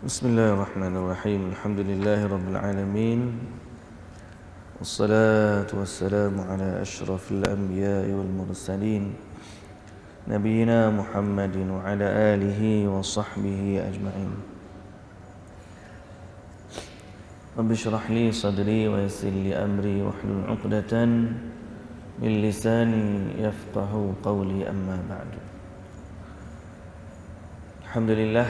Bismillahirrahmanirrahim. Alhamdulillahirabbil alamin. Wassalatu wassalamu ala asyrafil anbiya'i wal mursalin. Nabiyyina Muhammadin wa ala alihi wa sahbihi ajma'in. Rabbi shrah li sadri wa yassir li amri wahlul 'uqdatan min lisani yafqahu qawli, amma ba'du. Alhamdulillah,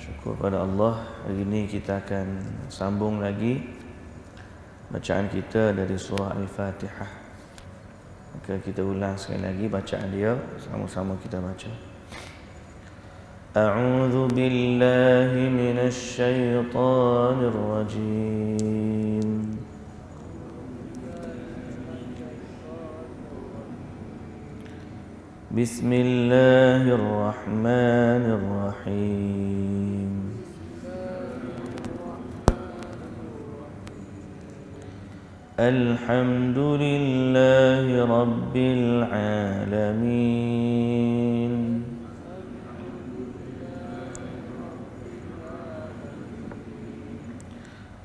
syukur pada Allah. Hari ini kita akan sambung lagi bacaan kita dari surah Al-Fatihah. Maka kita ulang sekali lagi bacaan dia, sama-sama kita baca. A'udzu billahi minasy syaithanir rajim. Bismillahirrahmanirrahim. Alhamdulillahi rabbil alamin.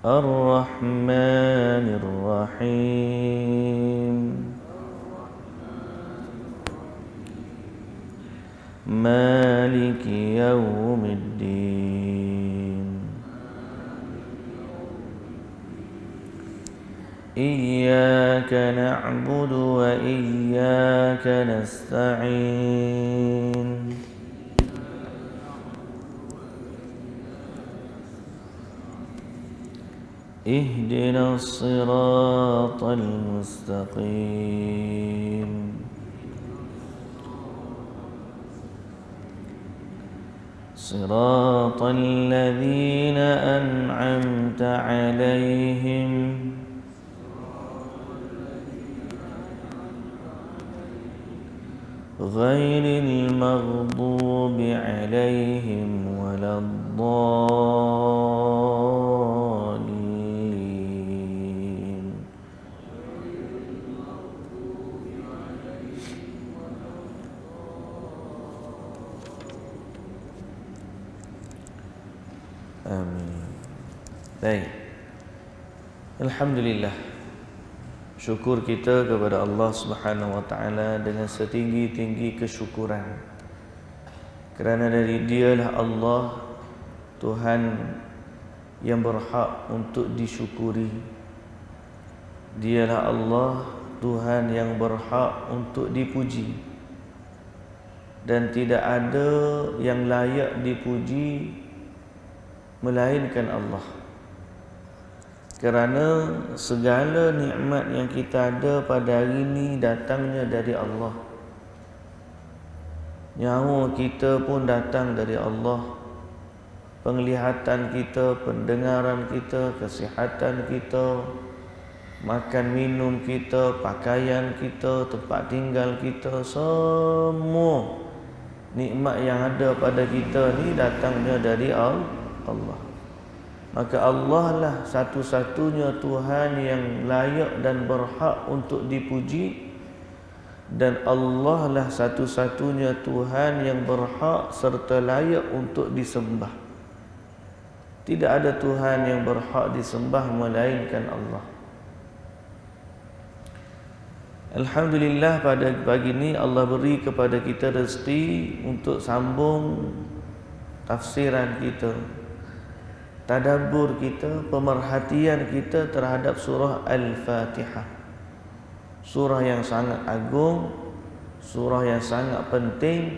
Ar-Rahmanir Rahim. Maliki yaumiddin. Iyyaka na'budu wa iyyaka nasta'in. Ihdinas siratal mustaqim. صراط الذين أنعمت عليهم غير المغضوب عليهم ولا الضالين. Amin. Baik. Alhamdulillah. Syukur kita kepada Allah Subhanahu wa taala dengan setinggi-tinggi kesyukuran. Kerana dari Dialah Allah, Tuhan yang berhak untuk disyukuri. Dialah Allah, Tuhan yang berhak untuk dipuji. Dan tidak ada yang layak dipuji melainkan Allah. Kerana segala nikmat yang kita ada pada hari ini datangnya dari Allah. Nyawa kita pun datang dari Allah. Penglihatan kita, pendengaran kita, kesihatan kita, makan minum kita, pakaian kita, tempat tinggal kita, semua nikmat yang ada pada kita ni datangnya dari Allah. Maka Allah lah satu-satunya Tuhan yang layak dan berhak untuk dipuji, dan Allah lah satu-satunya Tuhan yang berhak serta layak untuk disembah. Tidak ada Tuhan yang berhak disembah melainkan Allah. Alhamdulillah, pada pagi ini Allah beri kepada kita rezeki untuk sambung tafsiran kita, tadabbur kita, pemerhatian kita terhadap surah Al-Fatihah. Surah yang sangat agung, surah yang sangat penting,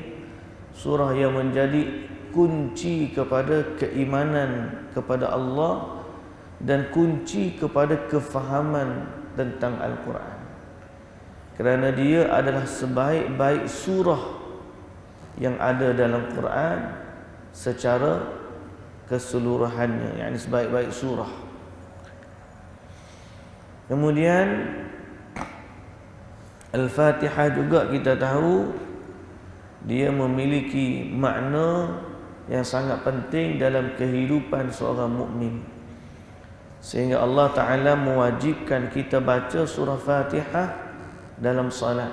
surah yang menjadi kunci kepada keimanan kepada Allah dan kunci kepada kefahaman tentang Al-Quran. Kerana dia adalah sebaik-baik surah yang ada dalam Quran secara keseluruhannya, yakni sebaik-baik surah. Kemudian Al-Fatihah juga kita tahu dia memiliki makna yang sangat penting dalam kehidupan seorang mukmin, sehingga Allah Ta'ala mewajibkan kita baca surah Fatihah dalam salat.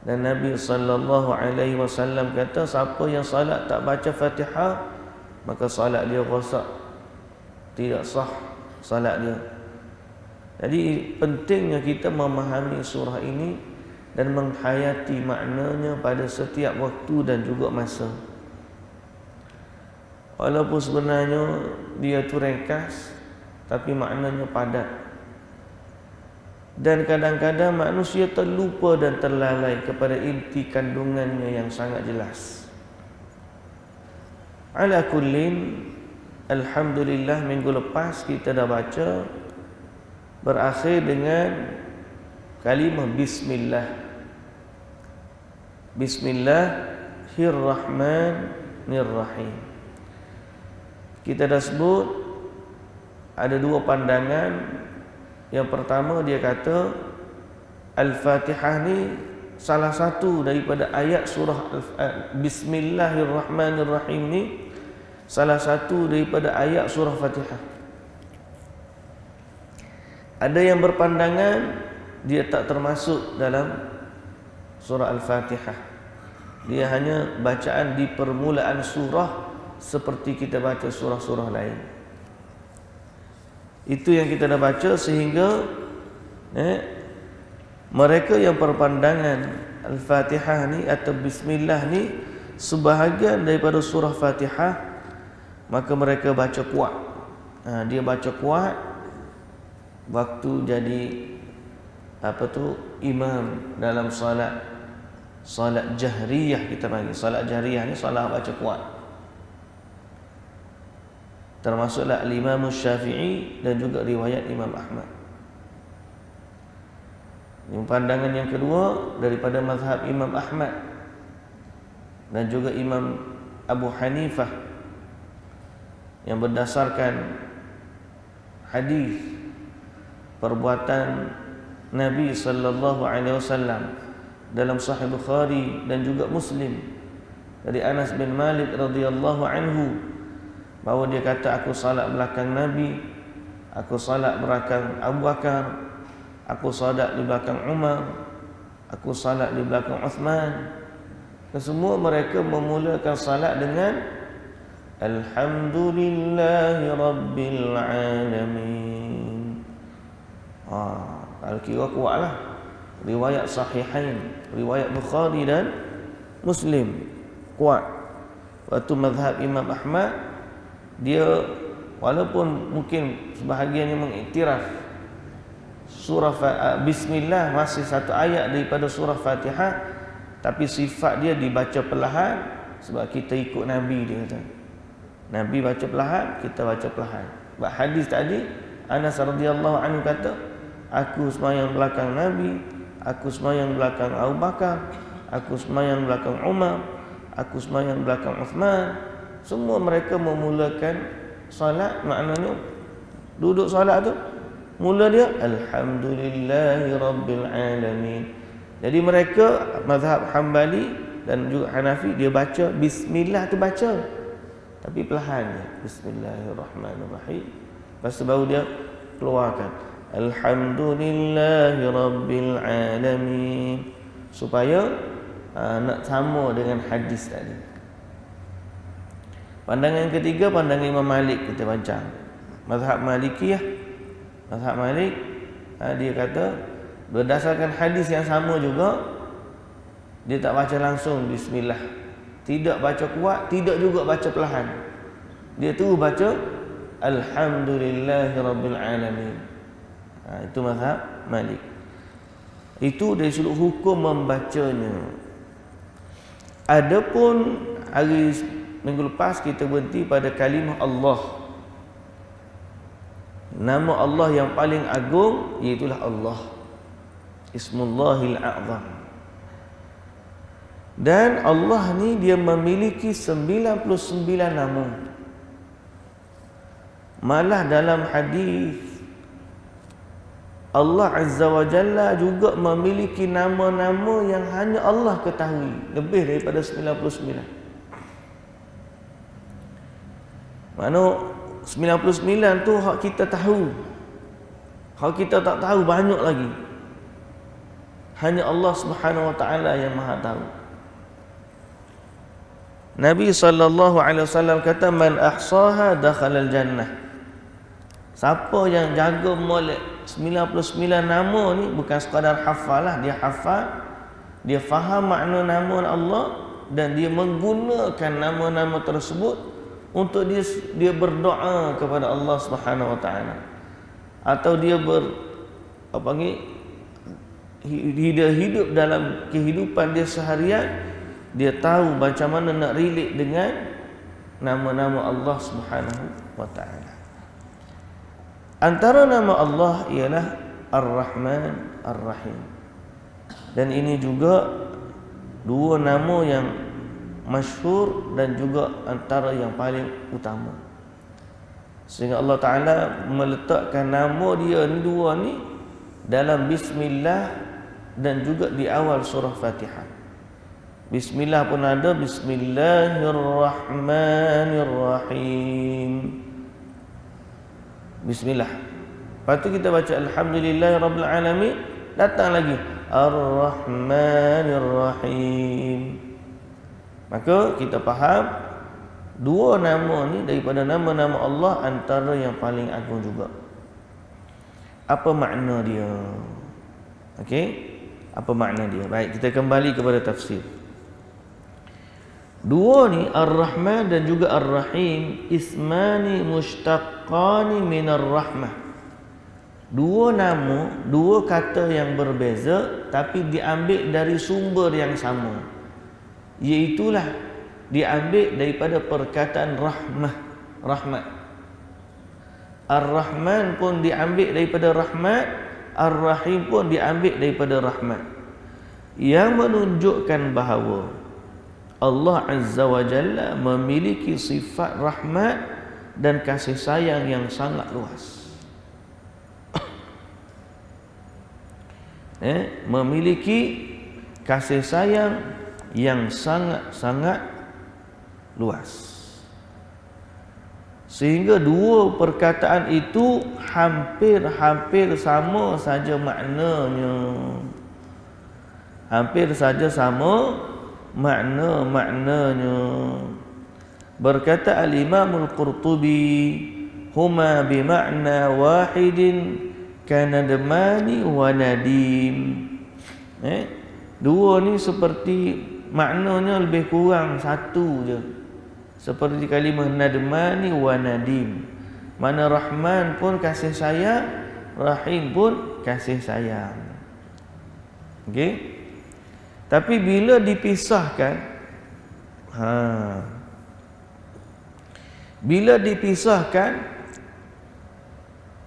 Dan Nabi sallallahu alaihi wasallam kata, siapa yang salat tak baca Fatihah, maka salat dia rosak, tidak sah salat dia. Jadi pentingnya kita memahami surah ini dan menghayati maknanya pada setiap waktu dan juga masa. Walaupun sebenarnya dia tu ringkas, tapi maknanya padat. Dan kadang-kadang manusia terlupa dan terlalai kepada inti kandungannya yang sangat jelas. Ala kullin, alhamdulillah minggu lepas kita dah baca berakhir dengan kalimah bismillah. Bismillahirrahmanirrahim. Kita dah sebut ada dua pandangan. Yang pertama dia kata Al-Fatihah ni salah satu daripada ayat surah Bismillahirrahmanirrahim ni salah satu daripada ayat surah Fatihah. Ada yang berpandangan dia tak termasuk dalam surah Al-Fatihah. Dia hanya bacaan di permulaan surah seperti kita baca surah-surah lain. Itu yang kita dah baca sehingga mereka yang berpandangan Al-Fatihah ni atau Bismillah ni sebahagian daripada surah Fatihah, maka mereka baca kuat. Dia baca kuat waktu jadi imam dalam salat jahriyah kita panggil. Salat jahriyah ni salat baca kuat. Termasuklah Imam Syafi'i dan juga riwayat Imam Ahmad. Yang pandangan yang kedua daripada mazhab Imam Ahmad dan juga Imam Abu Hanifah yang berdasarkan hadis perbuatan Nabi sallallahu alaihi wasallam dalam Sahih Bukhari dan juga Muslim dari Anas bin Malik radhiyallahu anhu, bahawa dia kata, aku salat belakang Nabi, aku salat belakang Abu Bakar, aku salat di belakang Umar, aku salat di belakang Uthman. Semua mereka memulakan salat dengan Alhamdulillahi Rabbil Alamin. Kalau kira kuatlah. Riwayat Sahihain, riwayat Bukhari dan Muslim, kuat. Waktu mazhab Imam Ahmad, dia walaupun mungkin sebahagiannya mengiktiraf surah Bismillah masih satu ayat daripada surah Fatihah, tapi sifat dia dibaca perlahan sebab kita ikut Nabi. Dia kata Nabi baca perlahan, kita baca perlahan. Sebab hadis tadi Anas radhiyallahu anhu kata, aku sembahyang belakang Nabi, aku sembahyang belakang Abu Bakar, aku sembahyang belakang Umar, aku sembahyang belakang Uthman. Semua mereka memulakan salat, maknanya duduk salat tu mula dia Alhamdulillahi Rabbil Alamin. Jadi mereka mazhab Hambali dan juga Hanafi, dia baca Bismillah tu baca, tapi perlahan je, Bismillahirrahmanirrahim. Lepas tu baru dia keluarkan Alhamdulillahi Rabbil Alamin, supaya nak sama dengan hadis tadi. Pandangan yang ketiga, pandangan Imam Malik kita baca. Mazhab Malikiyah, mazhab Malik, dia kata berdasarkan hadis yang sama juga, dia tak baca langsung Bismillah, tidak baca kuat, tidak juga baca perlahan. Dia terus baca Alhamdulillahi Rabbil Alamin. Itu mazhab Malik. Itu dari sudut hukum membacanya. Adapun hari minggu lepas kita berhenti pada kalimah Allah. Nama Allah yang paling agung iaitulah Allah, Ismullahil A'zam. Dan Allah ni dia memiliki 99 nama. Malah dalam hadis Allah Azza wa Jalla juga memiliki nama-nama yang hanya Allah ketahui, lebih daripada 99. Mana 99 tu hak kita tahu, hak kita tak tahu banyak lagi. Hanya Allah Subhanahu wa taala yang Maha tahu. Nabi SAW kata, man ahsaha dakhalal jannah. Siapa yang jaga molek 99 nama ni, bukan sekadar hafal lah, dia hafal, dia faham makna nama Allah dan dia menggunakan nama-nama tersebut untuk dia berdoa kepada Allah Subhanahu Wa Taala, atau dia hidup dalam kehidupan dia seharian, dia tahu macam mana nak relate dengan nama-nama Allah Subhanahu Wa Taala. Antara nama Allah ialah Ar-Rahman Ar-Rahim, dan ini juga dua nama yang masyhur dan juga antara yang paling utama, sehingga Allah Ta'ala meletakkan nama dia ni dua ni dalam Bismillah dan juga di awal surah Fatihah. Bismillah pun ada, Bismillahirrahmanirrahim, Bismillah. Lepas tu kita baca Alhamdulillahirabbil alamin, datang lagi Ar-Rahmanir-Rahim. Maka kita faham dua nama ni daripada nama-nama Allah antara yang paling agung juga. Apa makna dia? Okey? Apa makna dia? Baik, kita kembali kepada tafsir. Dua ni Ar-Rahman dan juga Ar-Rahim, ismani mushtaqqani minar rahmah. Dua nama, dua kata yang berbeza tapi diambil dari sumber yang sama, iaitulah diambil daripada perkataan rahmah, rahmat. Ar-Rahman pun diambil daripada rahmat, Ar-Rahim pun diambil daripada rahmat, yang menunjukkan bahawa Allah Azza wa Jalla memiliki sifat rahmat dan kasih sayang yang sangat luas. Memiliki kasih sayang yang sangat-sangat luas. Sehingga dua perkataan itu hampir-hampir sama saja maknanya. Hampir saja sama maknanya. Berkata Al-Imam Al-Qurtubi, huma bimakna wahidin kanadmani wa nadim. Dua ni seperti maknanya lebih kurang satu je, seperti kalimah nadmani wa nadim. Mana Rahman pun kasih sayang, Rahim pun kasih sayang. Okey. Tapi bila dipisahkan,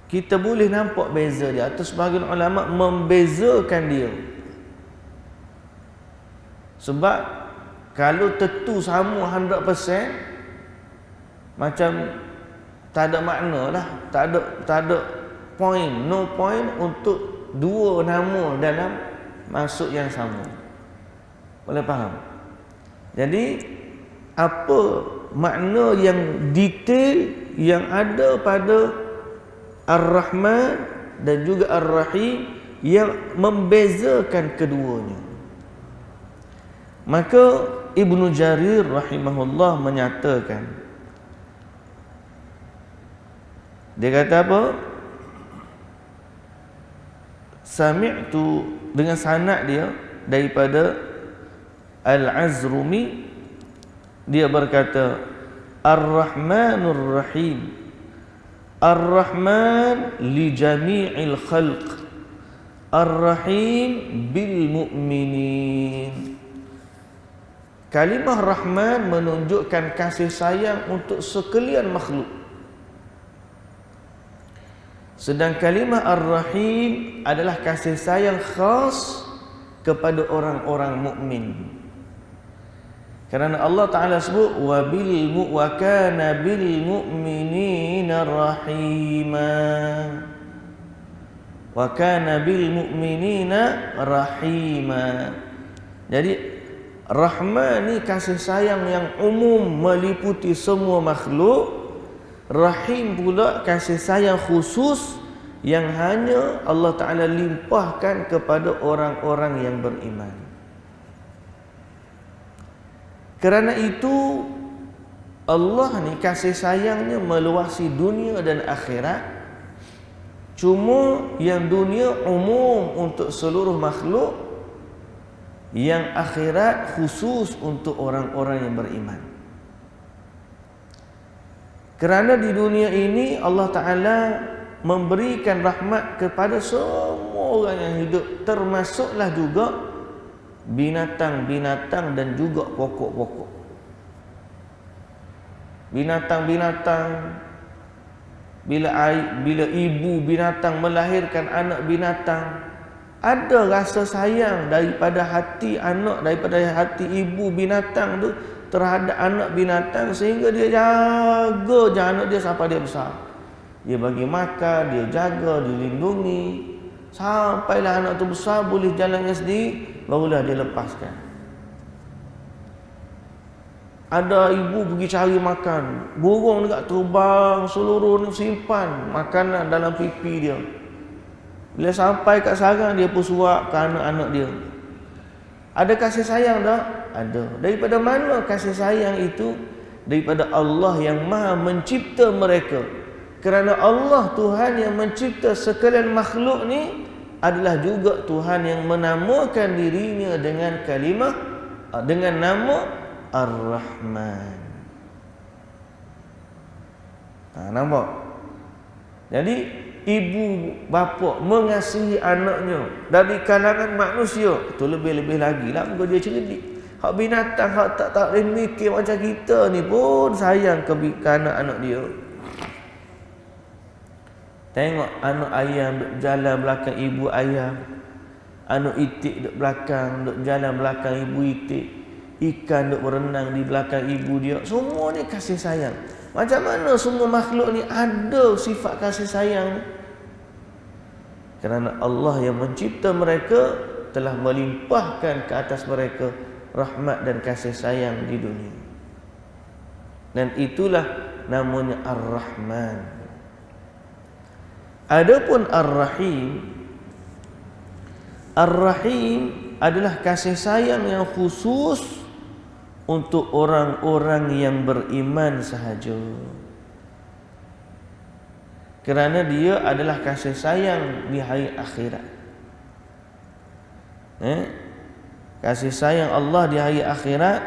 kita boleh nampak beza dia, atau sebahagian ulama membezakan dia. Sebab kalau tentu sama 100%, macam tak ada makna lah, tak ada point, no point untuk dua nama dalam maksud yang sama. Boleh faham? Jadi apa makna yang detail yang ada pada Ar-Rahman dan juga Ar-Rahim yang membezakan keduanya? Maka Ibnu Jarir rahimahullah menyatakan, dia kata apa? Sami'tu, dengan sanad dia daripada Al-Azrumi, dia berkata, Ar-Rahmanur Rahim, Ar-Rahman li jami'il khalq, Ar-Rahim bil mu'minin. Kalimah Rahman menunjukkan kasih sayang untuk sekalian makhluk, sedang kalimah Ar-Rahim adalah kasih sayang khas kepada orang-orang mukmin. Kerana Allah Ta'ala sebut wa kana bil mu'minina rahima, wa kana bil mu'minina rahima. Jadi Rahman ni kasih sayang yang umum meliputi semua makhluk. Rahim pula kasih sayang khusus yang hanya Allah Ta'ala limpahkan kepada orang-orang yang beriman. Kerana itu Allah ni kasih sayangnya meluasi dunia dan akhirat. Cuma yang dunia umum untuk seluruh makhluk, yang akhirat khusus untuk orang-orang yang beriman. Kerana di dunia ini Allah Ta'ala memberikan rahmat kepada semua orang yang hidup, termasuklah juga binatang-binatang dan juga pokok-pokok. Binatang-binatang, bila ibu binatang melahirkan anak binatang, ada rasa sayang daripada hati anak, daripada hati ibu binatang tu terhadap anak binatang, sehingga dia jaga je anak dia sampai dia besar. Dia bagi makan, dia jaga, dia lindungi, sampailah anak tu besar boleh jalan sendiri, barulah dia lepaskan. Ada ibu pergi cari makan, burung dekat terbang seluruh ni simpan makanan dalam pipi dia. Bila sampai kat sarang, dia pun suap ke anak-anak dia. Ada kasih sayang tak? Ada. Daripada mana kasih sayang itu? Daripada Allah yang Maha mencipta mereka. Kerana Allah Tuhan yang mencipta sekalian makhluk ni adalah juga Tuhan yang menamakan dirinya dengan kalimah, dengan nama Ar-Rahman. Nampak? Jadi ibu bapa mengasihi anaknya dari kalangan manusia, itu lebih-lebih lagi lah muka dia cerdik. Hak binatang, hak tak boleh mikir macam kita ni pun sayang ke anak-anak dia. Tengok anak ayam duk jalan belakang ibu ayam, anak itik duk belakang, duk jalan belakang ibu itik, ikan duk berenang di belakang ibu dia. Semua ni kasih sayang. Macam mana semua makhluk ni ada sifat kasih sayang? Kerana Allah yang mencipta mereka telah melimpahkan ke atas mereka rahmat dan kasih sayang di dunia. Dan itulah namanya Ar-Rahman. Adapun Ar-Rahim, Ar-Rahim adalah kasih sayang yang khusus untuk orang-orang yang beriman sahaja. Kerana dia adalah kasih sayang di hari akhirat. Kasih sayang Allah di hari akhirat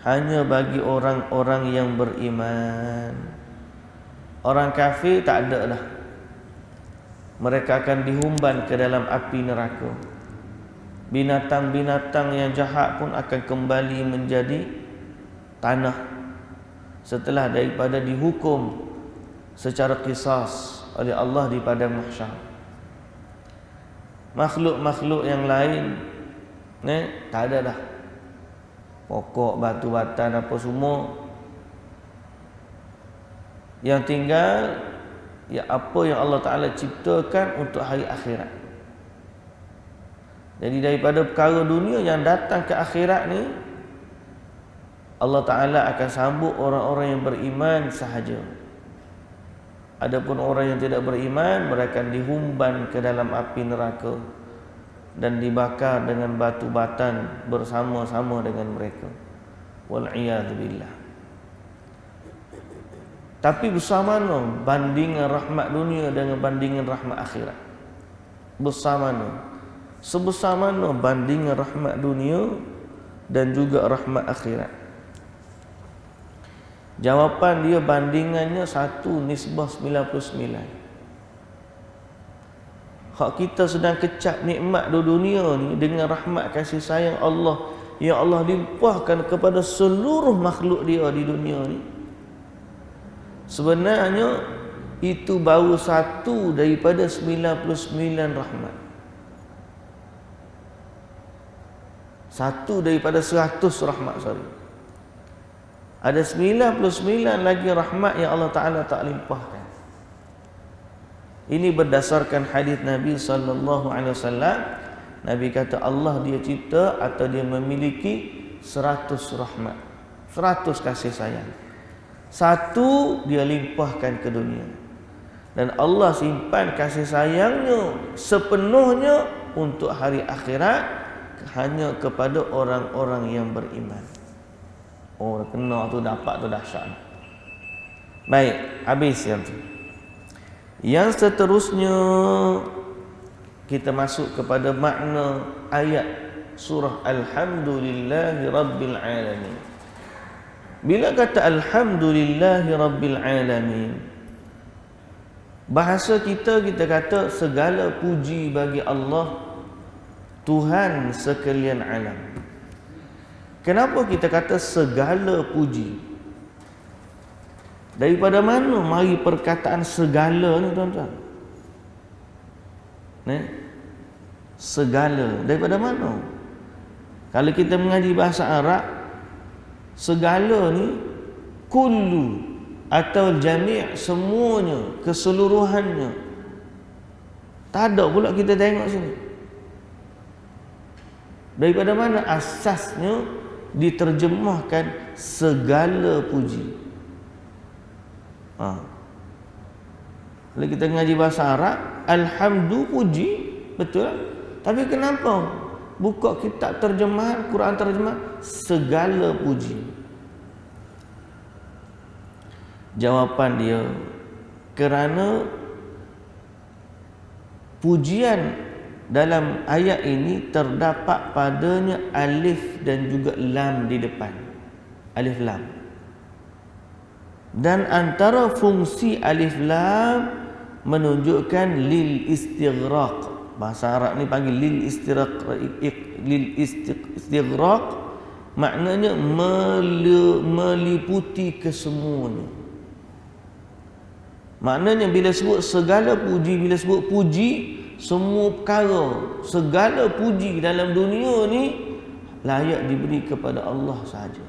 hanya bagi orang-orang yang beriman. Orang kafir tak ada dah. Mereka akan dihumban ke dalam api neraka. Binatang-binatang yang jahat pun akan kembali menjadi tanah setelah daripada dihukum secara qisas oleh Allah di padang mahsyar. Makhluk-makhluk yang lain tak ada dah. Pokok, batu-batan apa semua. Yang tinggal ya apa yang Allah Ta'ala ciptakan untuk hari akhirat. Jadi daripada perkara dunia yang datang ke akhirat ni, Allah Ta'ala akan sambut orang-orang yang beriman sahaja. Adapun orang yang tidak beriman, mereka akan dihumban ke dalam api neraka dan dibakar dengan batu batan bersama-sama dengan mereka. Wal'iyadzubillah. Tapi besar mana bandingan rahmat dunia dengan bandingan rahmat akhirat? Besar mana? Sebesar mana bandingan rahmat dunia dan juga rahmat akhirat? Jawapan dia bandingannya 1:99. Hak kita sedang kecap nikmat di dunia ni dengan rahmat kasih sayang Allah yang Allah limpahkan kepada seluruh makhluk dia di dunia ni, sebenarnya itu baru satu daripada 99 rahmat. Satu daripada 100 rahmat, sorry. Ada 99 lagi rahmat yang Allah Ta'ala tak limpahkan. Ini berdasarkan hadis Nabi SAW. Nabi kata Allah dia cipta atau dia memiliki 100 rahmat, 100 kasih sayang. Satu dia limpahkan ke dunia. Dan Allah simpan kasih sayangnya sepenuhnya untuk hari akhirat hanya kepada orang-orang yang beriman. Oh, kena tu dapat tu dahsyat. Baik, habis yang tu. Yang seterusnya kita masuk kepada makna ayat surah Alhamdulillahi Rabbil Alamin. Bila kata Alhamdulillahi Rabbil Alamin, bahasa kita kata segala puji bagi Allah, Tuhan sekalian alam. Kenapa kita kata segala puji? Daripada mana mari perkataan segala ni tuan-tuan? Segala daripada mana? Kalau kita mengaji bahasa Arab, segala ni kullu atau jami' semuanya, keseluruhannya. Tak ada pula kita tengok sini. Daripada mana asasnya diterjemahkan segala puji? Kalau kita ngaji bahasa Arab, alhamdu puji, betul. Tapi kenapa buka kitab terjemahan, Quran terjemahan segala puji? Jawapan dia, kerana pujian dalam ayat ini terdapat padanya alif dan juga lam di depan. Alif lam. Dan antara fungsi alif lam menunjukkan lil istighraq. Bahasa Arab ni panggil lil istighraq, maknanya meliputi kesemuanya. Maknanya bila sebut segala puji, bila sebut puji, semua perkara, segala puji dalam dunia ni layak diberi kepada Allah sahaja.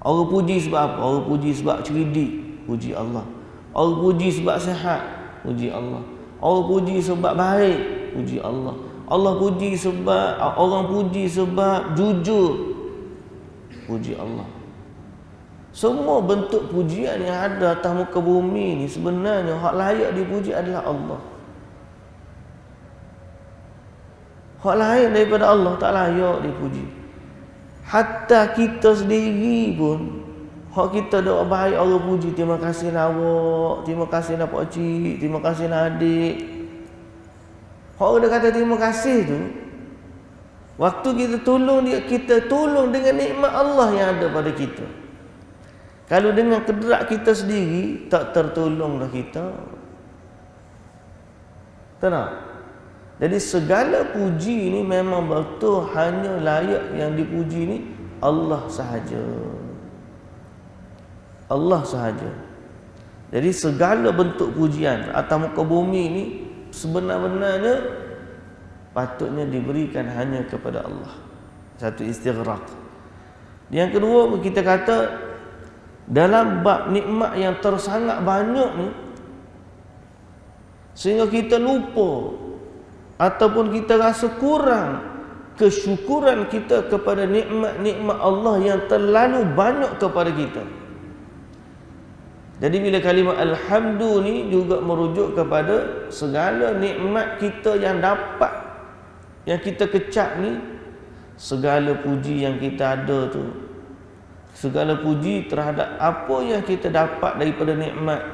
Orang puji sebab apa? Orang puji sebab cerdik, puji Allah. Orang puji sebab sihat, puji Allah. Orang puji sebab baik, puji Allah. Allah puji sebab, orang puji sebab jujur, puji Allah. Semua bentuk pujian yang ada atas muka bumi ni sebenarnya hak layak dipuji adalah Allah. Hak lain daripada Allah tak layak dipuji. Hatta kita sendiri pun, hak kita doa baik orang puji, terima kasih lah awak, terima kasih lah pak cik, terima kasih lah adik. Hak orang kata terima kasih tu, waktu kita tolong dia, kita tolong dengan nikmat Allah yang ada pada kita. Kalau dengan kedrak kita sendiri, tak tertolonglah kita. Tenang. Jadi segala puji ni memang betul hanya layak yang dipuji ni Allah sahaja. Allah sahaja. Jadi segala bentuk pujian atas muka bumi ni sebenar-benarnya patutnya diberikan hanya kepada Allah. Satu istighraq. Yang kedua kita kata dalam bab nikmat yang tersangat banyak ni sehingga kita lupa ataupun kita rasa kurang kesyukuran kita kepada nikmat-nikmat Allah yang terlalu banyak kepada kita. Jadi bila kalimah alhamdu ni juga merujuk kepada segala nikmat kita yang dapat, yang kita kecap ni, segala puji yang kita ada tu, segala puji terhadap apa yang kita dapat daripada nikmat,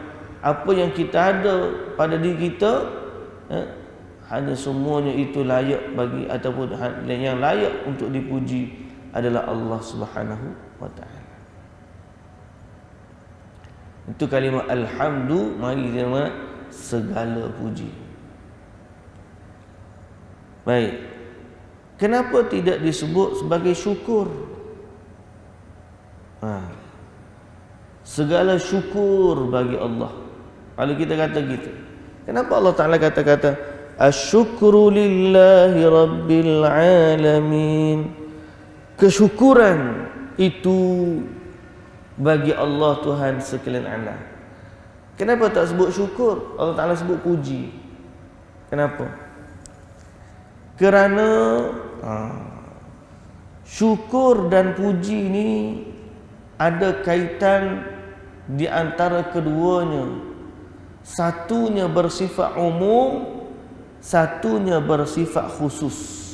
apa yang kita ada pada diri kita, hanya semuanya itu layak bagi, ataupun yang layak untuk dipuji adalah Allah Subhanahu wa taala. Itu kalimah alhamdu, mari kita segala puji. Baik. Kenapa tidak disebut sebagai syukur? Segala syukur bagi Allah. Kalau kita kata gitu, kenapa Allah Ta'ala kata-kata asyukru lillahi rabbil alamin? Kesyukuran itu bagi Allah Tuhan sekalian alam. Kenapa tak sebut syukur? Allah Ta'ala sebut puji. Kenapa? Kerana syukur dan puji ni ada kaitan di antara keduanya. Satunya bersifat umum, satunya bersifat khusus.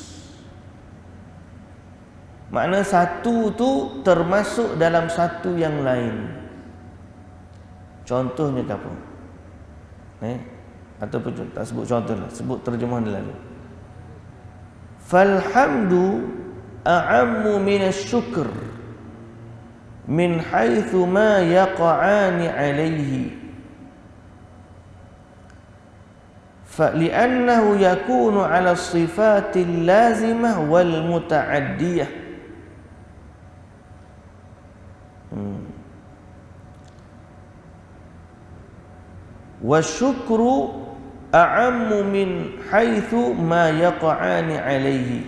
Makna satu tu termasuk dalam satu yang lain. Contohnya apa? Ataupun tak sebut contoh lah, sebut terjemahan lalu. Falhamdu a'ammu minasyukr min haitsu ma yaqa'ani alaihi. فلأنه يكون على الصفات اللازمة والمتعدية. والشكر أعم من حيث ما يقعان عليه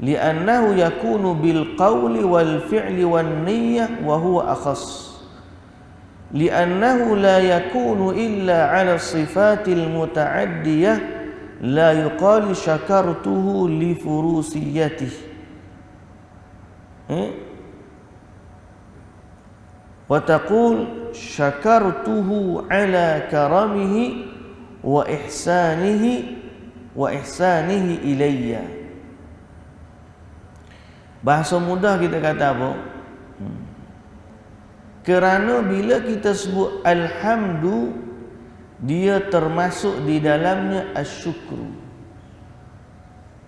لأنه يكون بالقول والفعل والنية وهو أخص لأنه لا يكون إلا على الصفات المتعدية لا يقال شكرته لفروسيته. وتقول شكرته على كرمه وإحسانه إلي. Bahasa mudah kita kata apa? Kerana bila kita sebut alhamdu, dia termasuk di dalamnya asyukru.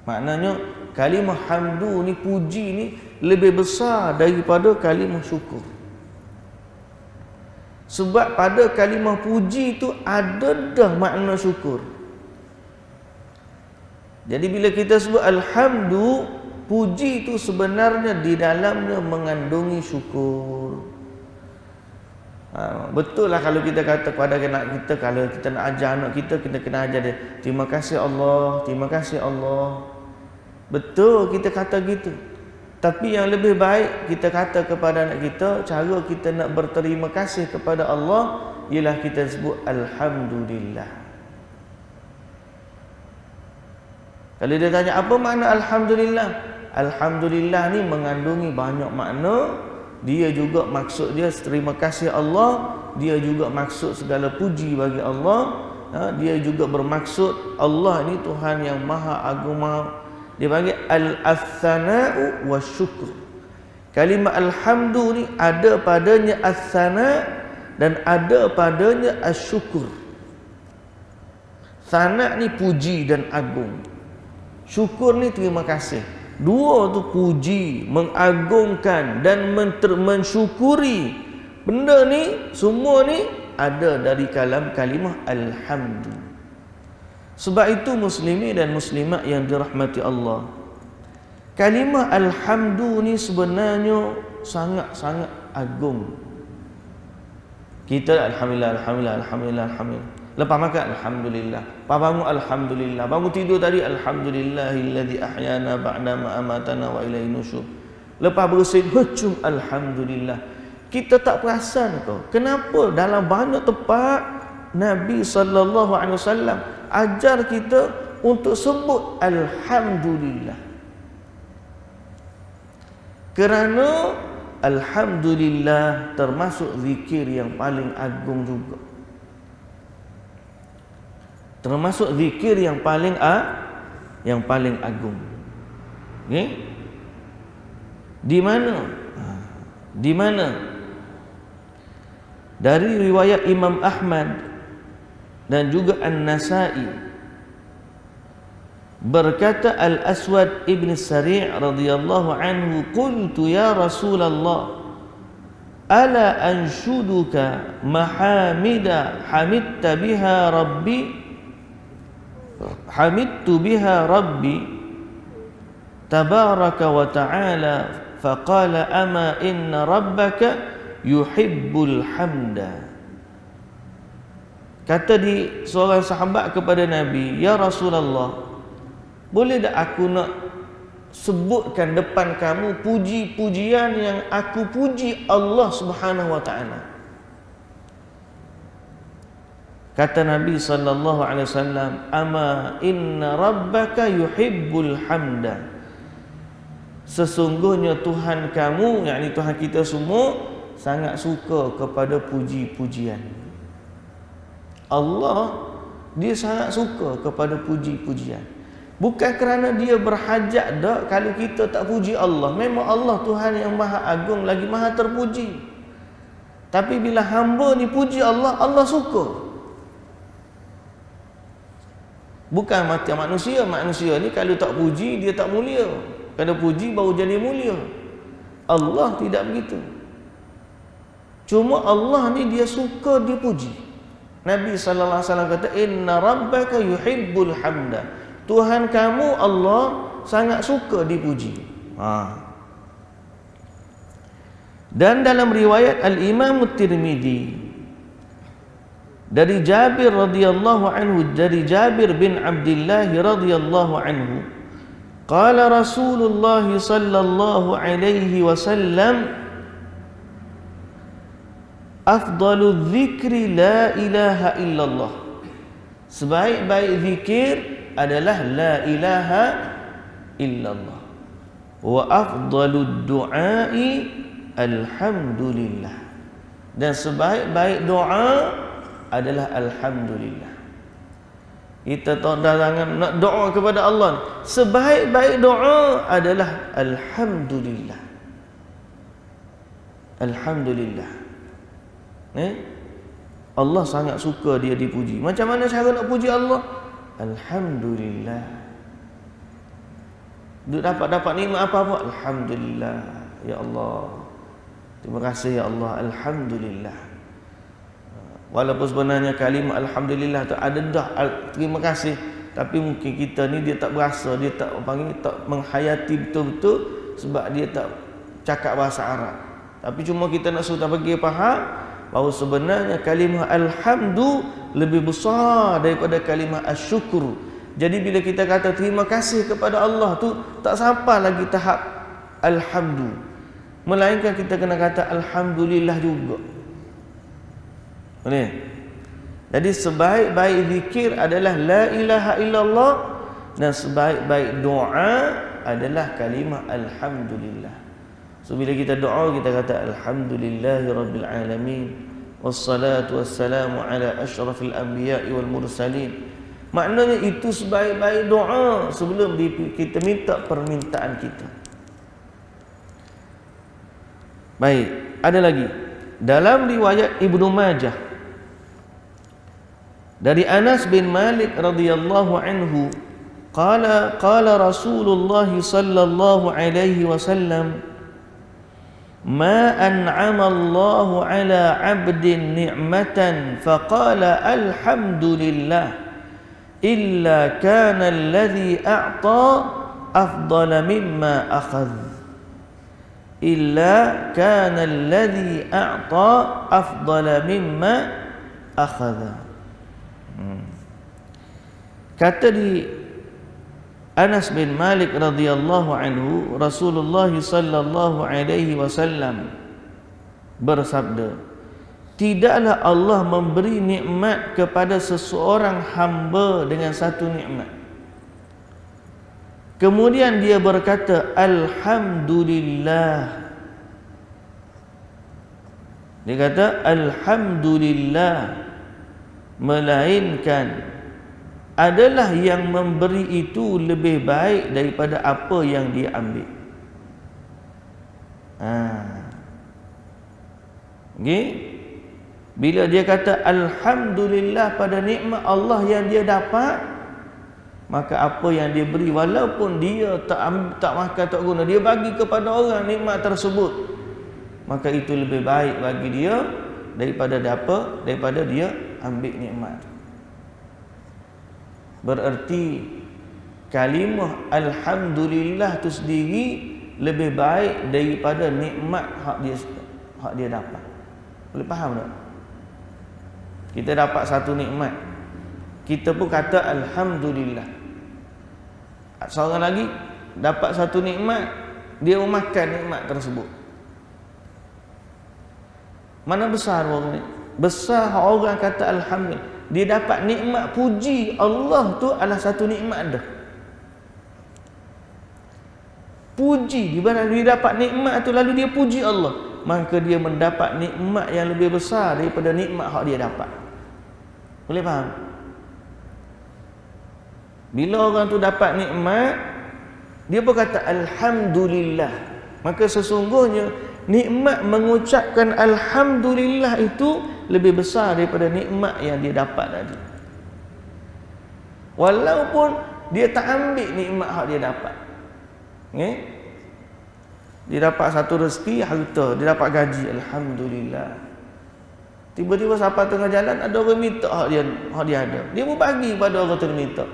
Maknanya kalimah hamdu ni, puji ni lebih besar daripada kalimah syukur. Sebab pada kalimah puji itu ada dah makna syukur. Jadi bila kita sebut alhamdu, puji itu sebenarnya di dalamnya mengandungi syukur. Betul lah kalau kita kata kepada anak kita, kalau kita nak ajar anak kita kena ajar dia, terima kasih Allah, terima kasih Allah. Betul kita kata gitu. Tapi yang lebih baik kita kata kepada anak kita, cara kita nak berterima kasih kepada Allah ialah kita sebut alhamdulillah. Kalau dia tanya apa makna alhamdulillah, alhamdulillah ni mengandungi banyak makna. Dia juga maksud dia terima kasih Allah, dia juga maksud segala puji bagi Allah, dia juga bermaksud Allah ni Tuhan yang maha agung. Dia panggil al-thana'u wasyukr. Kalimah alhamdu ni ada padanya as-sana' dan ada padanya asyukur. Sana' ni puji dan agung, syukur ni terima kasih. Dua tu puji, mengagungkan dan mensyukuri. Benda ni, semua ni ada dari kalimah alhamdu. Sebab itu muslimin dan muslimat yang dirahmati Allah, kalimah alhamdu ni sebenarnya sangat-sangat agung. Kita alhamdulillah, alhamdulillah, alhamdulillah, alhamdulillah. Lepas makan alhamdulillah, lepas bangun alhamdulillah, bangun tidur tadi alhamdulillahilladzi ahyana ba'da ma amatana wa ilaihi nusyur. Lepas bersin hujum alhamdulillah. Kita tak perasan ke kenapa dalam banyak tempat Nabi sallallahu alaihi wasallam ajar kita untuk sebut alhamdulillah. Kerana alhamdulillah termasuk zikir yang paling agung juga. Termasuk zikir yang paling agung. Okay? Di mana? Di mana? Dari riwayat Imam Ahmad dan juga An-Nasa'i, berkata Al-Aswad ibn Sari' radhiyallahu anhu, qultu ya Rasulullah, ala anshuduka mahamida hamidta biha rabbi, hamidtu biha rabbi tabaraka wa ta'ala, faqala ama inna rabbaka yuhibbul hamda. Kata di seorang sahabat kepada Nabi, ya Rasulullah, boleh tak aku nak sebutkan depan kamu puji-pujian yang aku puji Allah Subhanahu wa ta'ala? Kata Nabi sallallahu alaihi wasallam, ama inna rabbaka yuhibbul hamda. Sesungguhnya Tuhan kamu, yakni Tuhan kita semua, sangat suka kepada puji-pujian. Allah, dia sangat suka kepada puji-pujian. Bukan kerana dia berhajat dah kalau kita tak puji Allah. Memang Allah Tuhan yang maha agung, lagi maha terpuji. Tapi bila hamba ni puji Allah, Allah suka. Bukan macam manusia. Manusia ni kalau tak puji, dia tak mulia. Kalau puji baru jadi mulia. Allah tidak begitu. Cuma Allah ni dia suka dipuji. Nabi sallallahu alaihi wasallam kata, "Inna rabbaka yuhibbul hamda." Tuhan kamu Allah sangat suka dipuji. Dan dalam riwayat Al-Imam At-Tirmidzi dari Jabir radhiyallahu anhu, dari Jabir bin Abdullah radhiyallahu anhu, qala Rasulullah sallallahu alaihi wasallam, afdalu dzikri la ilaha illallah. Sebaik-baik zikir adalah la ilaha illallah. Wa afdalu du'ai alhamdulillah. Dan sebaik-baik doa adalah alhamdulillah. Kita jangan nak doa kepada Allah. Sebaik-baik doa adalah alhamdulillah. Alhamdulillah. Allah sangat suka dia dipuji. Macam mana cara nak puji Allah? Alhamdulillah. Duk dapat nikmat apa-apa, alhamdulillah. Ya Allah, terima kasih ya Allah, alhamdulillah. Walaupun sebenarnya kalimah alhamdulillah tu ada dah terima kasih, tapi mungkin kita ni dia tak berasa, dia tak panggil, tak menghayati betul-betul sebab dia tak cakap bahasa Arab. Tapi cuma kita nak suruh bagi faham bahawa sebenarnya kalimah alhamdu lebih besar daripada kalimah asyukur. Jadi bila kita kata terima kasih kepada Allah tu tak sampai lagi tahap alhamdu, melainkan kita kena kata alhamdulillah juga. Boleh? Jadi sebaik-baik zikir adalah la ilaha illallah, dan sebaik-baik doa adalah kalimah alhamdulillah. So bila kita doa kita kata alhamdulillahi rabbil alamin wassalatu wassalamu ala asyrafil anbiya'i wal mursalin. Maknanya itu sebaik-baik doa sebelum kita minta permintaan kita. Baik, ada lagi dalam riwayat Ibnu Majah dari Anas bin Malik radhiyallahu anhu, qala Rasulullah sallallahu alaihi wasallam, ما أنعم الله على عبد نعمة فقال الحمد لله إلا كان الذي أعطى أفضل مما أخذ إلا كان الذي أعطى أفضل مما أخذ. Kata di Anas bin Malik radhiyallahu anhu, Rasulullah sallallahu alaihi wasallam bersabda, tidaklah Allah memberi nikmat kepada seseorang hamba dengan satu nikmat, kemudian dia berkata alhamdulillah. Dia kata alhamdulillah, melainkan adalah yang memberi itu lebih baik daripada apa yang dia ambil. Okay? Bila dia kata alhamdulillah pada nikmat Allah yang dia dapat, maka apa yang dia beri walaupun dia tak makan tak guna, dia bagi kepada orang nikmat tersebut, maka itu lebih baik bagi dia daripada apa? Daripada dia ambil nikmat. Bererti kalimah alhamdulillah tu sendiri lebih baik daripada nikmat hak dia dapat. Boleh faham tak? Kita dapat satu nikmat, kita pun kata alhamdulillah. Seorang lagi dapat satu nikmat, dia memakan nikmat tersebut. Mana besar orang ni? Besar orang kata alhamdulillah. Dia dapat nikmat puji Allah tu adalah satu nikmat dah. Puji, dia dapat nikmat tu lalu dia puji Allah, maka dia mendapat nikmat yang lebih besar daripada nikmat hak dia dapat. Boleh faham? Bila orang tu dapat nikmat, dia pun kata alhamdulillah. Maka sesungguhnya nikmat mengucapkan alhamdulillah itu lebih besar daripada nikmat yang dia dapat tadi. Walaupun dia tak ambil nikmat hak dia dapat. Okay? Dia dapat satu rezeki, harta, dia dapat gaji, alhamdulillah. Tiba-tiba sampai tengah jalan ada orang minta hak dia ada. Dia pun bagi pada orang tu minta.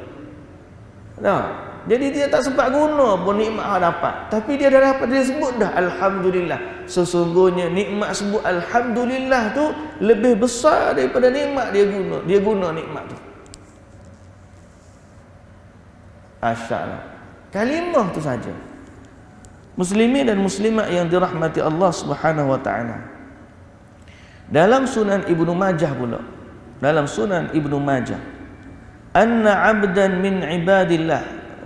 Nah, jadi dia tak sempat guna pun nikmat hak dapat. Tapi dia dah dapat, dia sebut dah alhamdulillah. Sesungguhnya nikmat sebut alhamdulillah tu lebih besar daripada nikmat dia guna. Dia guna nikmat tu. Asya'allah. Kalimah tu saja. Muslimin dan muslimat yang dirahmati Allah Subhanahu wa taala. Dalam Sunan Ibnu Majah pula. Dalam Sunan Ibnu Majah, anna 'abdan min ibadillah.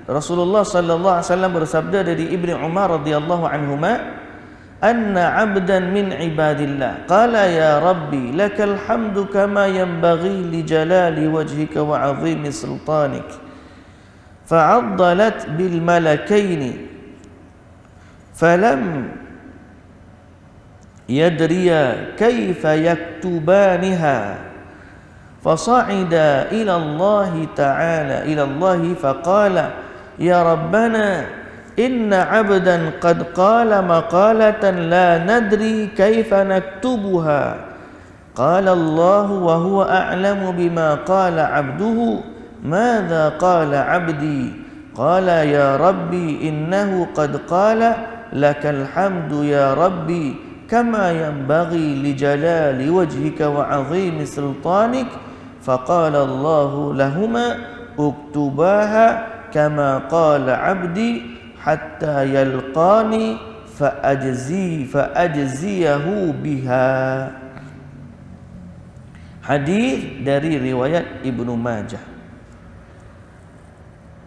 Rasulullah sallallahu alaihi wasallam bersabda dari Ibnu Umar radhiyallahu anhuma, anna 'abdan min ibadillah qala ya rabbi lakal hamdu kama yanbaghi li jalali wajhika wa 'azimi sultanik. Fa'addalat bil malakaini falam yadriya kaifa yaktubaniha fasa'ida ila Allah ta'ala ila Allah faqala ya rabbana inna 'abdan qad qala maqalatan la nadri kaifa naktubuha qala Allah wa huwa a'lamu bima qala 'abduhu madza qala 'abdi qala ya rabbi innahu qad qala lakal hamdu ya rabbi kama yanbaghi li jalali wajhika wa 'azimi sultanik faqala Allahu lahuma uktubaha kama qala 'abdi hatta yalqani fa'ajziyahu biha. Hadis dari riwayat Ibnu Majah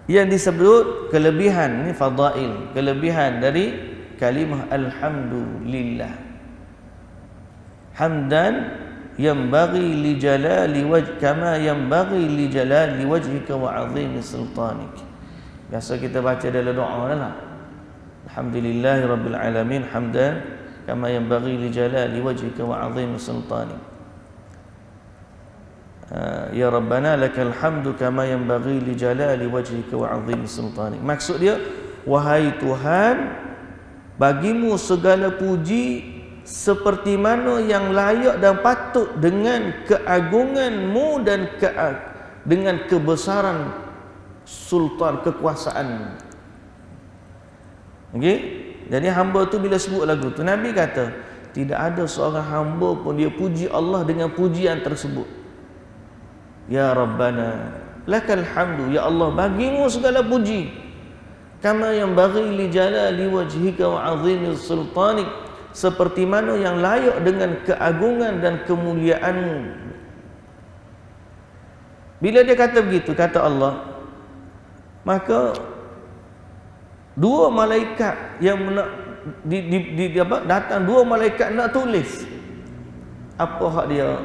yang disebut kelebihan, ini fadail, kelebihan dari kalimah alhamdulillah. Hamdan yanbaghi li jalali wajh kama yanbaghi li jalali wajhika wa 'azimi sultanik. Biasa kita baca dalam doa lah. Alhamdulillahirabbil alamin hamdan kama yanbaghi li jalali wajhika wa 'azimi sultanik. Ya Rabbana lakal hamdu kama yanbaghi li jalali wajhika wa 'azimi sultanik. Maksud dia, wahai Tuhan, bagimu segala puji seperti mana yang layak dan patut dengan keagunganmu dan dengan kebesaran sultan, kekuasaan. Okey? Jadi hamba tu bila sebut lagu tu, Nabi kata tidak ada seorang hamba pun dia puji Allah dengan pujian tersebut. Ya Rabbana lakal hamdu, ya Allah bagimu segala puji, kama yang bagi li jalali wajhika wa 'azimi sultanik, seperti mana yang layak dengan keagungan dan kemuliaanmu. Bila dia kata begitu, kata Allah, maka dua malaikat yang datang, dua malaikat nak tulis apa hak dia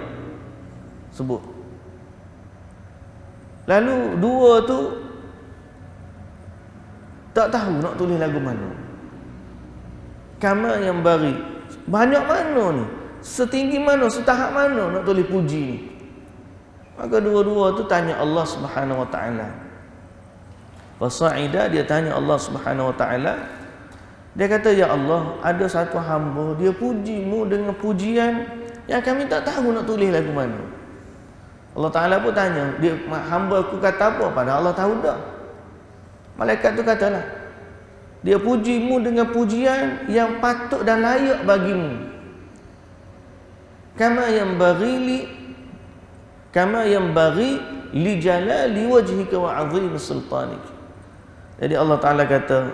sebut. Lalu dua tu tak tahu nak tulis lagu mana. Kama yang bagi, banyak mana ni, setinggi mana, setahap mana nak tulis puji ni. Maka dua-dua tu tanya Allah Subhanahu wa taala. Wasa'ida, dia tanya Allah Subhanahu wa taala. Dia kata, ya Allah, ada satu hamba dia pujimu dengan pujian yang kami tak tahu nak tulis lagu mana. Allah Ta'ala pun tanya, dia, hamba aku kata apa? Padahal Allah tahu dah. Malaikat tu katalah, dia pujimu dengan pujian yang patut dan layak bagimu. Kama yang bagi li jalali wajhika wa 'azimi sultanik. Jadi Allah Ta'ala kata,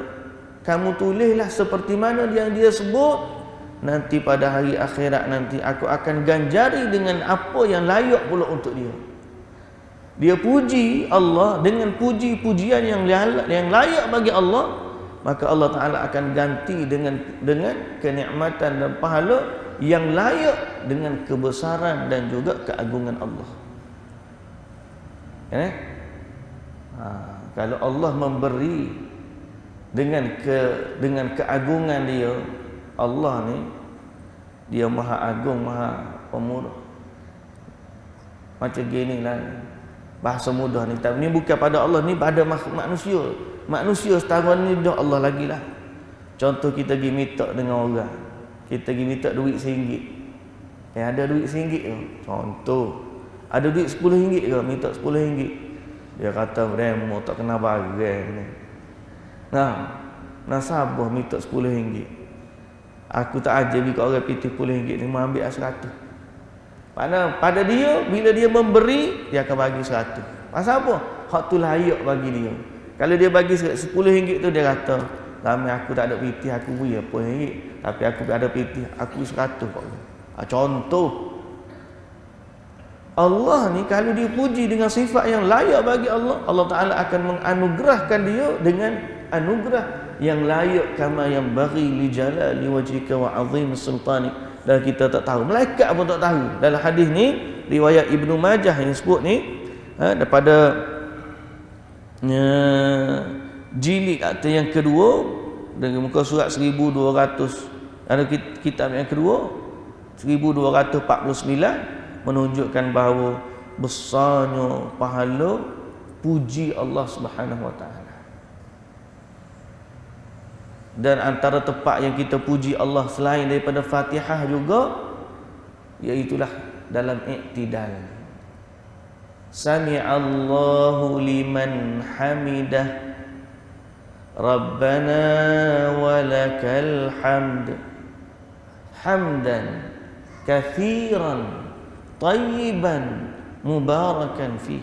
kamu tulislah seperti mana yang dia sebut. Nanti pada hari akhirat nanti aku akan ganjari dengan apa yang layak pula untuk dia. Dia puji Allah dengan puji-pujian yang layak bagi Allah, maka Allah Ta'ala akan ganti dengan kenikmatan dan pahala yang layak dengan kebesaran dan juga keagungan Allah. Kalau Allah memberi dengan keagungan dia, Allah ni dia maha agung, maha pemurah. Macam gini lah bahasa mudah ni. Tapi ni bukan pada Allah, ni pada manusia. Manusia setara ni dah Allah lagi lah. Contoh kita pergi minta dengan orang, kita pergi minta duit RM1. Ada duit RM1 ke? Contoh ada duit RM10 ke? Minta RM10. Dia kata remo tak kena barang ni. Nasabah minta RM10. Aku tak ajar kat orang piti RM10 ni, mau ambil RM100. Pada dia, bila dia memberi, dia akan bagi RM100. Pasal apa? Hak tu layak bagi dia. Kalau dia bagi RM10 tu, dia kata, lama aku tak ada piti, aku beri apa RM1. Tapi aku ada piti, aku RM100 kok. Contoh, Allah ni kalau dia puji dengan sifat yang layak bagi Allah, Allah Ta'ala akan menganugerahkan dia dengan anugerah yang layak, kama yang bagi li jalali wajhika wa azim sultani. Dan kita tak tahu, malaikat pun tak tahu. Dalam hadis ni riwayat Ibnu Majah yang sebut ni, daripada jilid akta yang kedua dengan muka surat 1200, ada kitab yang kedua 1249, menunjukkan bahawa besarnya pahala puji Allah Subhanahu wa taala. Dan antara tempat yang kita puji Allah selain daripada Fatihah juga, iaitulah dalam i'tidal. Sami'allahu liman hamidah, Rabbana walakal hamd, hamdan kathiran tayyiban mubarakan fih,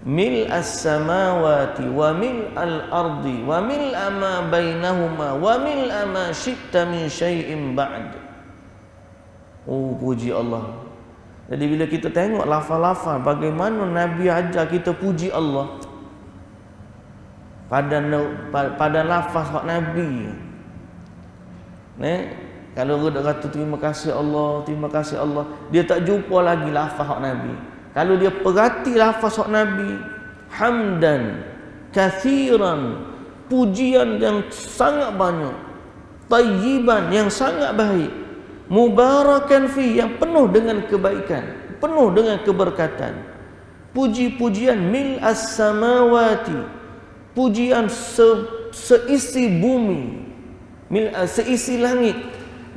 mil'as samawati wa mil'al ardi wa mil'a ma bainahuma wa mil'a ma syi'ta min syai'in ba'd. Oh, puji Allah. Jadi bila kita tengok lafaz-lafaz bagaimana Nabi ajar kita puji Allah pada lafaz hak Nabi. Kalau orang kata terima kasih Allah, terima kasih Allah, dia tak jumpa lagi lafaz hak Nabi. Kalau dia perhati lafaz hak Nabi, hamdan kathiran, pujian yang sangat banyak, tayyiban yang sangat baik, mubarakan fi, yang penuh dengan kebaikan, penuh dengan keberkatan. Puji-pujian mil'as samawati, pujian seisi bumi, seisi langit,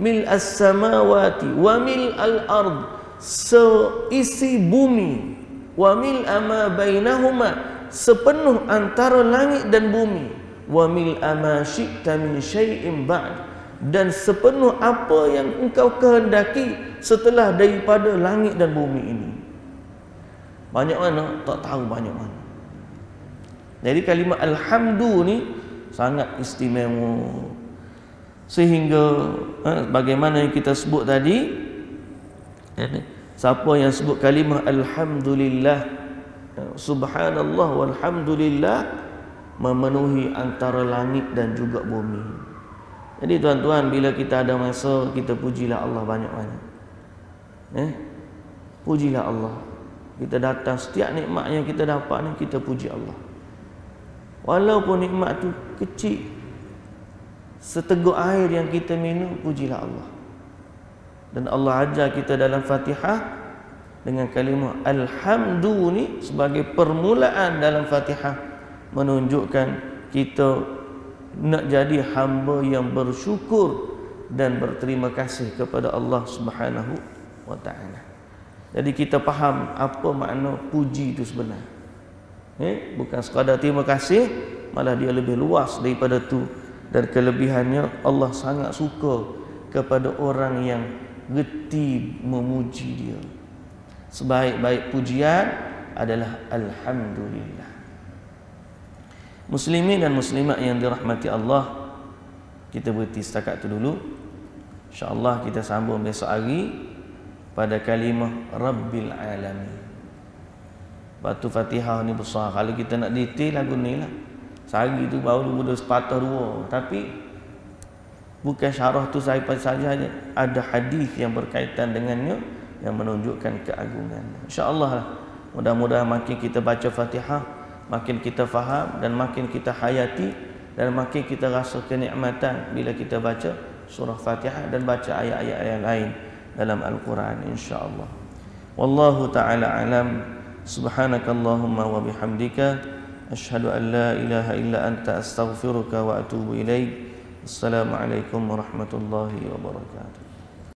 mil'as samawati wa mil'al ard, seisi bumi, wa mil'a ma bainahuma, sepenuh antara langit dan bumi, wa mil'a ma syi'ta min syai'in ba'd, dan sepenuh apa yang engkau kehendaki setelah daripada langit dan bumi ini. Banyak mana? Tak tahu banyak mana. Jadi kalimah alhamdu ni sangat istimewa. Sehingga bagaimana yang kita sebut tadi, siapa yang sebut kalimah alhamdulillah, subhanallah walhamdulillah, memenuhi antara langit dan juga bumi. Jadi tuan-tuan, bila kita ada masa, kita pujilah Allah banyak-banyak. Pujilah Allah. Kita datang, setiap nikmat yang kita dapat ni, kita puji Allah. Walaupun nikmat tu kecil, seteguk air yang kita minum, pujilah Allah. Dan Allah ajar kita dalam Fatihah dengan kalimah alhamdu ni sebagai permulaan dalam Fatihah, menunjukkan kita nak jadi hamba yang bersyukur dan berterima kasih kepada Allah Subhanahu wa taala. Jadi kita faham apa makna puji itu sebenar. Bukan sekadar terima kasih, malah dia lebih luas daripada tu. Dan kelebihannya, Allah sangat suka kepada orang yang reti memuji dia. Sebaik-baik pujian adalah alhamdulillah. Muslimin dan muslimat yang dirahmati Allah, kita berhenti setakat itu dulu. InsyaAllah kita sambung besok hari pada kalimah Rabbil Alamin. Batu Fatihah ni besar. Kalau kita nak detail lagu ni lah, sehari tu baru mudah sepatah dua. Tapi bukan syarah tu saja, ada hadis yang berkaitan dengannya yang menunjukkan keagungan. InsyaAllah lah, mudah-mudahan makin kita baca Fatihah, makin kita faham dan makin kita hayati dan makin kita rasa kenikmatan bila kita baca surah Fatihah dan baca ayat-ayat yang lain dalam Al-Quran, insya-Allah. Wallahu ta'ala alam. Subhanakallahumma wa bihamdika asyhadu an la ilaha illa anta astaghfiruka wa atubu ilaik. Assalamualaikum warahmatullahi wabarakatuh.